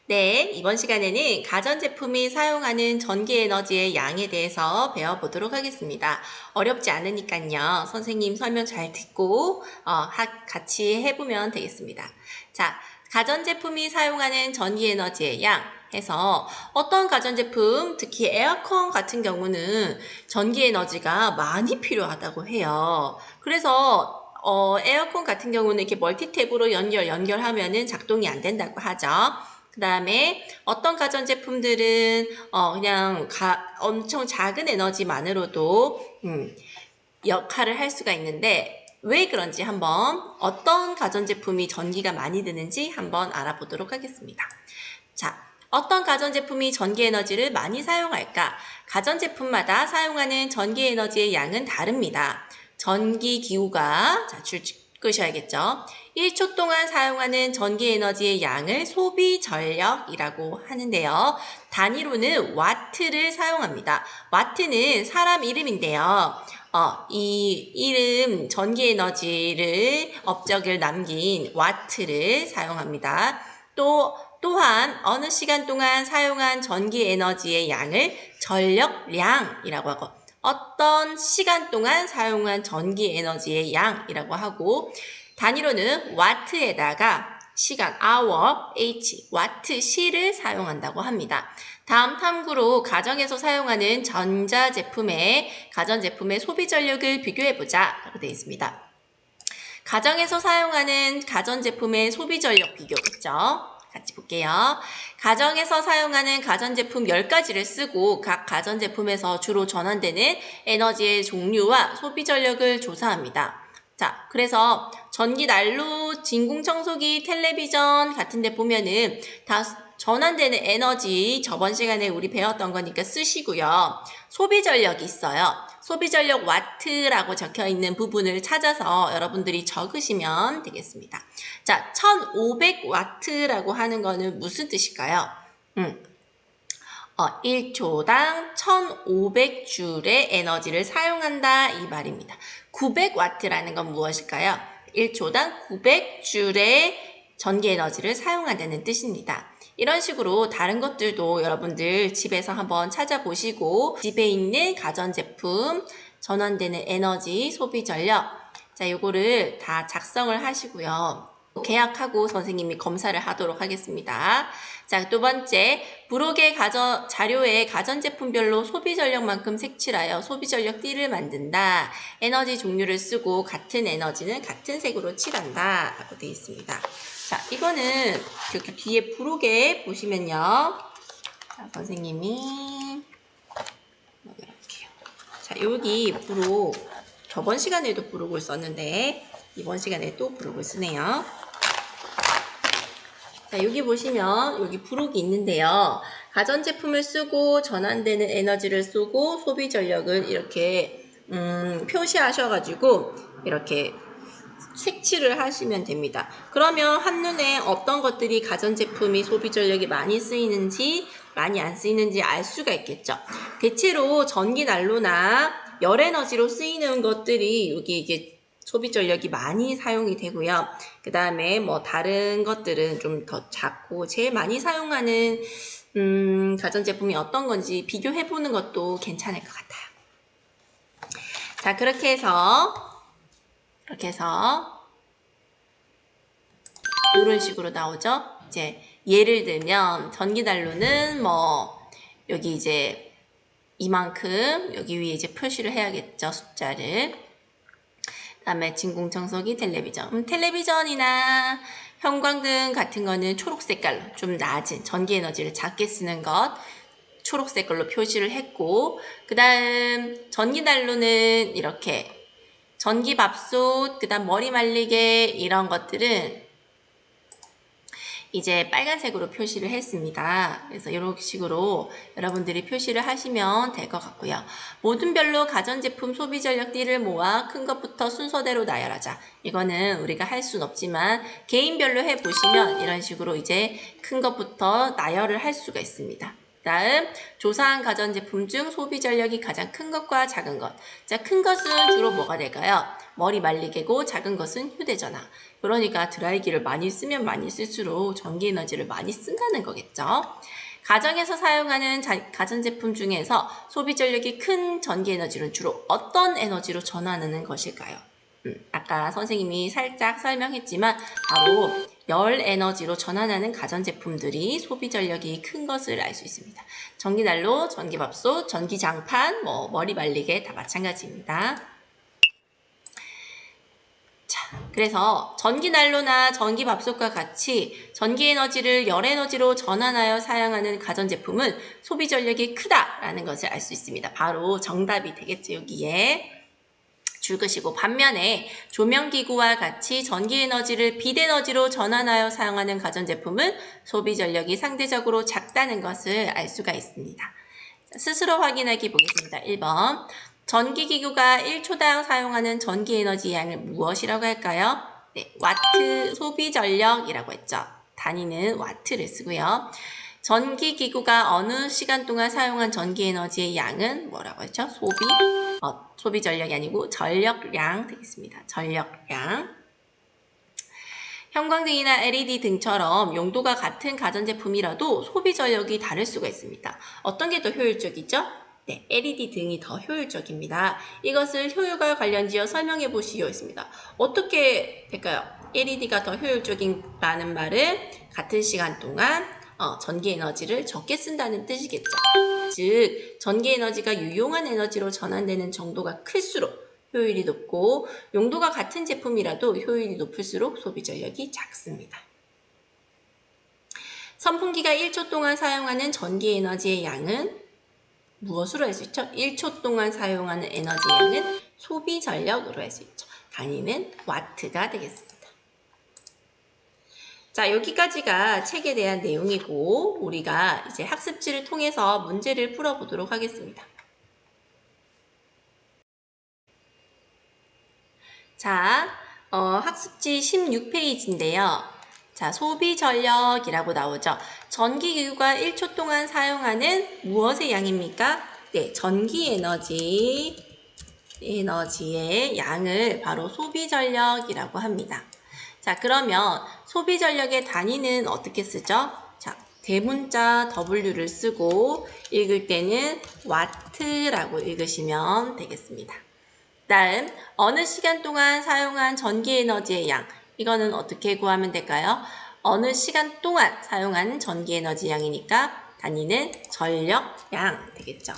네, 이번 시간에는 가전제품이 사용하는 전기에너지의 양에 대해서 배워보도록 하겠습니다. 어렵지 않으니까요. 선생님 설명 잘 듣고 같이 해보면 되겠습니다. 자, 가전제품이 사용하는 전기에너지의 양 해서 어떤 가전제품, 특히 에어컨 같은 경우는 전기에너지가 많이 필요하다고 해요. 그래서 에어컨 같은 경우는 이렇게 멀티탭으로 연결하면은 작동이 안 된다고 하죠. 그 다음에 어떤 가전제품들은 그냥 엄청 작은 에너지만으로도 역할을 할 수가 있는데 왜 그런지 한번 어떤 가전제품이 전기가 많이 드는지 한번 알아보도록 하겠습니다. 자, 어떤 가전제품이 전기에너지를 많이 사용할까? 가전제품마다 사용하는 전기에너지의 양은 다릅니다. 전기기구가 끄셔야겠죠. 1초 동안 사용하는 전기에너지의 양을 소비전력이라고 하는데요. 단위로는 와트를 사용합니다. 와트는 사람 이름인데요. 이 이름 전기에너지를 업적을 남긴 와트를 사용합니다. 또한 어느 시간 동안 사용한 전기에너지의 양을 전력량이라고 하고 어떤 시간 동안 사용한 전기에너지의 양이라고 하고 단위로는 와트에다가 시간, hour, h, 와트, 시를 사용한다고 합니다. 다음 탐구로 가정에서 사용하는 가전제품의 소비 전력을 비교해보자 라고 되어 있습니다. 가정에서 사용하는 가전제품의 소비 전력 비교겠죠. 같이 볼게요. 가정에서 사용하는 가전제품 10가지를 쓰고 각 가전제품에서 주로 전환되는 에너지의 종류와 소비 전력을 조사합니다. 자, 그래서 전기 난로, 진공청소기, 텔레비전 같은 데 보면은 다 전환되는 에너지 저번 시간에 우리 배웠던 거니까 쓰시고요. 소비 전력이 있어요. 소비 전력 와트라고 적혀 있는 부분을 찾아서 여러분들이 적으시면 되겠습니다. 자, 1500와트라고 하는 거는 무슨 뜻일까요? 1초당 1500줄의 에너지를 사용한다 이 말입니다. 900와트라는 건 무엇일까요? 1초당 900줄의 전기 에너지를 사용한다는 뜻입니다. 이런 식으로 다른 것들도 여러분들 집에서 한번 찾아보시고 집에 있는 가전제품, 전환되는 에너지, 소비 전력 자, 요거를 다 작성을 하시고요. 계약하고 선생님이 검사를 하도록 하겠습니다. 자, 두 번째, 부록의 자료에 가전제품별로 소비전력만큼 색칠하여 소비전력 띠를 만든다. 에너지 종류를 쓰고 같은 에너지는 같은 색으로 칠한다. 라고 되어 있습니다. 자, 이거는 이렇게 뒤에 부록에 보시면요. 자, 선생님이 이렇게요. 자, 여기 부록, 저번 시간에도 부록을 썼는데 이번 시간에 또 부록을 쓰네요. 자, 여기 보시면 여기 부록이 있는데요. 가전제품을 쓰고 전환되는 에너지를 쏘고 소비 전력을 이렇게 표시하셔가지고 이렇게 색칠을 하시면 됩니다. 그러면 한눈에 어떤 것들이 가전제품이 소비 전력이 많이 쓰이는지 많이 안 쓰이는지 알 수가 있겠죠. 대체로 전기 난로나 열에너지로 쓰이는 것들이 여기 이게 소비 전력이 많이 사용이 되고요. 그 다음에 뭐 다른 것들은 좀 더 작고 제일 많이 사용하는 가전제품이 어떤 건지 비교해보는 것도 괜찮을 것 같아요. 자, 그렇게 해서 이런 식으로 나오죠. 이제 예를 들면 전기난로는 뭐 여기 이제 이만큼 여기 위에 이제 표시를 해야겠죠. 숫자를. 그 다음에 진공청소기, 텔레비전. 텔레비전이나 형광등 같은 거는 초록 색깔로 좀 낮은 전기 에너지를 작게 쓰는 것 초록 색깔로 표시를 했고 그 다음 전기난로는 이렇게 전기밥솥, 그 다음 머리 말리개 이런 것들은 이제 빨간색으로 표시를 했습니다. 그래서 이런 식으로 여러분들이 표시를 하시면 될 것 같고요. 모든 별로 가전제품 소비전력 띠를 모아 큰 것부터 순서대로 나열하자. 이거는 우리가 할 수는 없지만 개인별로 해보시면 이런 식으로 이제 큰 것부터 나열을 할 수가 있습니다. 다음 조사한 가전제품 중 소비전력이 가장 큰 것과 작은 것. 자, 큰 것은 주로 뭐가 될까요? 머리 말리개고 작은 것은 휴대전화. 그러니까 드라이기를 많이 쓰면 많이 쓸수록 전기 에너지를 많이 쓴다는 거겠죠. 가정에서 사용하는 가전제품 중에서 소비 전력이 큰 전기 에너지를 주로 어떤 에너지로 전환하는 것일까요? 아까 선생님이 살짝 설명했지만 바로 열 에너지로 전환하는 가전제품들이 소비 전력이 큰 것을 알 수 있습니다. 전기난로, 전기밥솥, 전기장판, 머리 말리개 다 마찬가지입니다. 자, 그래서 전기난로나 전기밥솥과 같이 전기에너지를 열에너지로 전환하여 사용하는 가전제품은 소비 전력이 크다라는 것을 알 수 있습니다. 바로 정답이 되겠죠, 여기에. 줄 것이고, 반면에 조명기구와 같이 전기에너지를 빛에너지로 전환하여 사용하는 가전제품은 소비 전력이 상대적으로 작다는 것을 알 수가 있습니다. 스스로 확인하기 보겠습니다. 1번. 전기기구가 1초당 사용하는 전기에너지 양을 무엇이라고 할까요? 네, 와트 소비 전력이라고 했죠. 단위는 와트를 쓰고요. 전기기구가 어느 시간 동안 사용한 전기에너지의 양은 뭐라고 했죠? 소비 전력이 아니고 전력량 되겠습니다. 전력량. 형광등이나 LED 등처럼 용도가 같은 가전제품이라도 소비 전력이 다를 수가 있습니다. 어떤 게 더 효율적이죠? 네, LED 등이 더 효율적입니다. 이것을 효율과 관련지어 설명해 보시오 있습니다. 어떻게 될까요? LED가 더 효율적이라는 말은 같은 시간 동안 전기 에너지를 적게 쓴다는 뜻이겠죠. 즉, 전기 에너지가 유용한 에너지로 전환되는 정도가 클수록 효율이 높고 용도가 같은 제품이라도 효율이 높을수록 소비 전력이 작습니다. 선풍기가 1초 동안 사용하는 전기 에너지의 양은 무엇으로 할 수 있죠? 1초 동안 사용하는 에너지 양은 소비 전력으로 할 수 있죠. 단위는 와트가 되겠습니다. 자, 여기까지가 책에 대한 내용이고 우리가 이제 학습지를 통해서 문제를 풀어보도록 하겠습니다. 자, 학습지 16페이지인데요. 자, 소비 전력이라고 나오죠. 전기기구가 1초 동안 사용하는 무엇의 양입니까? 네, 전기 에너지의 양을 바로 소비 전력이라고 합니다. 자, 그러면 소비 전력의 단위는 어떻게 쓰죠? 자, 대문자 W를 쓰고 읽을 때는 와트라고 읽으시면 되겠습니다. 다음, 어느 시간 동안 사용한 전기 에너지의 양. 이거는 어떻게 구하면 될까요? 어느 시간 동안 사용한 전기 에너지 양이니까 단위는 전력량 되겠죠.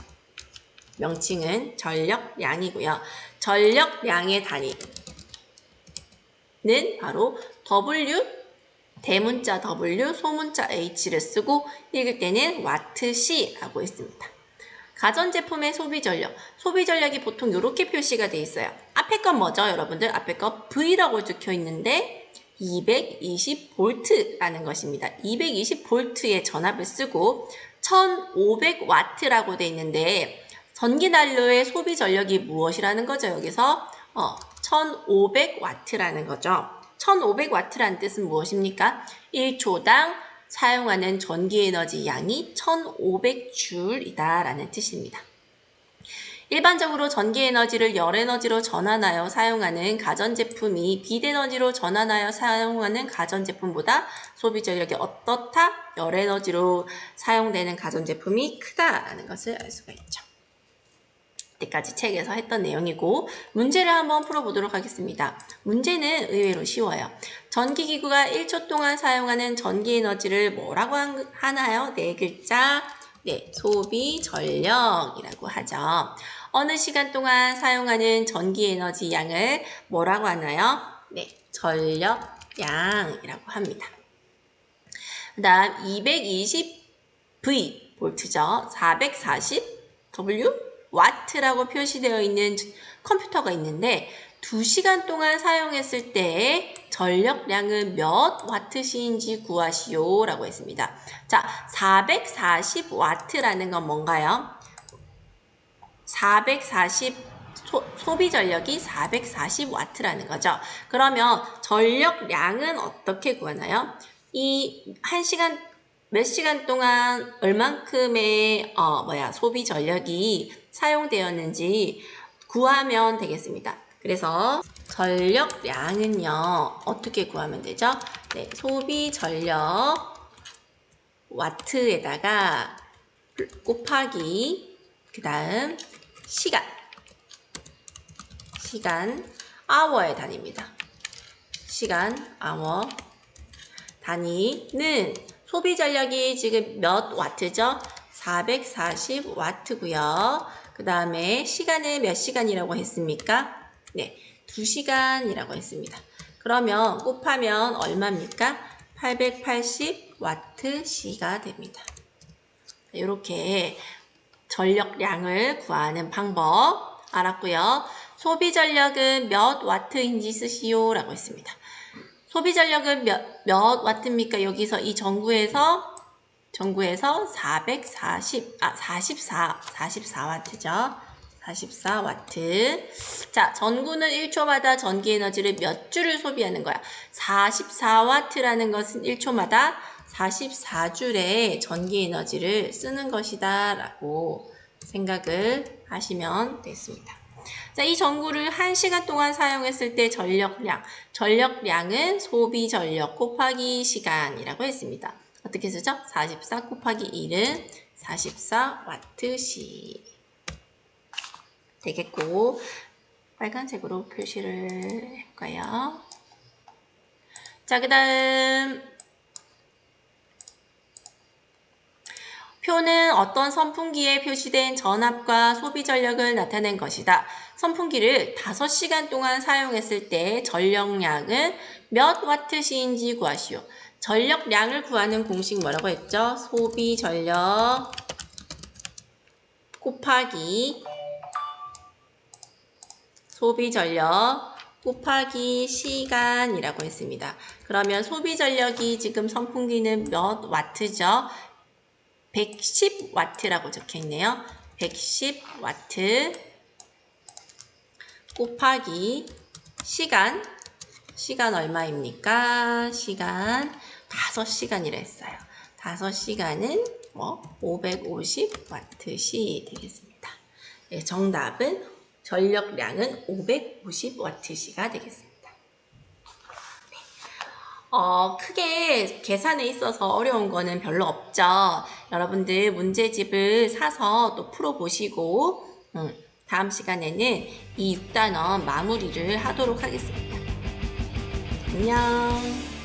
명칭은 전력량이고요. 전력량의 단위는 바로 W, 대문자 W, 소문자 H를 쓰고 읽을 때는 와트시라고 했습니다. 가전제품의 소비 전력. 소비 전력이 보통 이렇게 표시가 되어 있어요. 앞에 건 뭐죠, 여러분들? 앞에 거 V라고 적혀 있는데 220V라는 것입니다. 220V의 전압을 쓰고 1500W라고 되어 있는데 전기난로의 소비 전력이 무엇이라는 거죠, 여기서? 1500W라는 거죠. 1500W라는 뜻은 무엇입니까? 1초당 사용하는 전기에너지 양이 1500줄이다 라는 뜻입니다. 일반적으로 전기에너지를 열에너지로 전환하여 사용하는 가전제품이 빛에너지로 전환하여 사용하는 가전제품보다 소비 전력이 어떻다? 열에너지로 사용되는 가전제품이 크다라는 것을 알 수가 있죠. 이때까지 책에서 했던 내용이고 문제를 한번 풀어보도록 하겠습니다. 문제는 의외로 쉬워요. 전기기구가 1초 동안 사용하는 전기에너지를 뭐라고 하나요? 네 글자. 네, 소비 전력이라고 하죠. 어느 시간 동안 사용하는 전기에너지 양을 뭐라고 하나요? 네, 전력량이라고 합니다. 그 다음 220V 볼트죠. 440W 와트라고 표시되어 있는 컴퓨터가 있는데 2시간 동안 사용했을 때 전력량은 몇 와트시인지 구하시오 라고 했습니다. 자, 440와트라는 건 뭔가요? 소비 전력이 440와트라는 거죠. 그러면 전력량은 어떻게 구하나요? 몇 시간 동안 얼만큼의 소비 전력이 사용되었는지 구하면 되겠습니다. 그래서 전력량은요, 어떻게 구하면 되죠? 네, 소비 전력 와트에다가 곱하기 그 다음 시간 hour의 단위입니다. 시간 hour 단위는 소비 전력이 지금 몇 와트죠? 440와트고요. 그 다음에 시간은 몇 시간이라고 했습니까? 네, 2시간이라고 했습니다. 그러면 곱하면 얼마입니까? 880와트시가 됩니다. 이렇게 전력량을 구하는 방법 알았고요. 소비 전력은 몇 와트인지 쓰시오 라고 했습니다. 소비 전력은 몇 와트입니까? 여기서 이 전구에서 44와트죠. 44와트. 자, 전구는 1초마다 전기 에너지를 몇 줄을 소비하는 거야? 44와트라는 것은 1초마다 44줄의 전기 에너지를 쓰는 것이다 라고 생각을 하시면 됐습니다. 자, 이 전구를 1시간 동안 사용했을 때 전력량은 소비 전력 곱하기 시간이라고 했습니다. 어떻게 쓰죠? 44 곱하기 1은 44와트시 되겠고, 빨간색으로 표시를 해볼까요? 자, 그 다음 표는 어떤 선풍기에 표시된 전압과 소비 전력을 나타낸 것이다. 선풍기를 5시간 동안 사용했을 때 전력량은 몇 와트시인지 구하시오. 전력량을 구하는 공식 뭐라고 했죠? 소비 전력 곱하기 시간이라고 했습니다. 그러면 소비 전력이 지금 선풍기는 몇 와트죠? 110와트라고 적혀 있네요. 110와트 곱하기 시간 얼마입니까? 시간 5시간이라 했어요. 5시간은 550와트시 되겠습니다. 네, 정답은 전력량은 550와트시가 되겠습니다. 크게 계산에 있어서 어려운 거는 별로 없죠. 여러분들 문제집을 사서 또 풀어보시고 다음 시간에는 이 6단원 마무리를 하도록 하겠습니다. 안녕.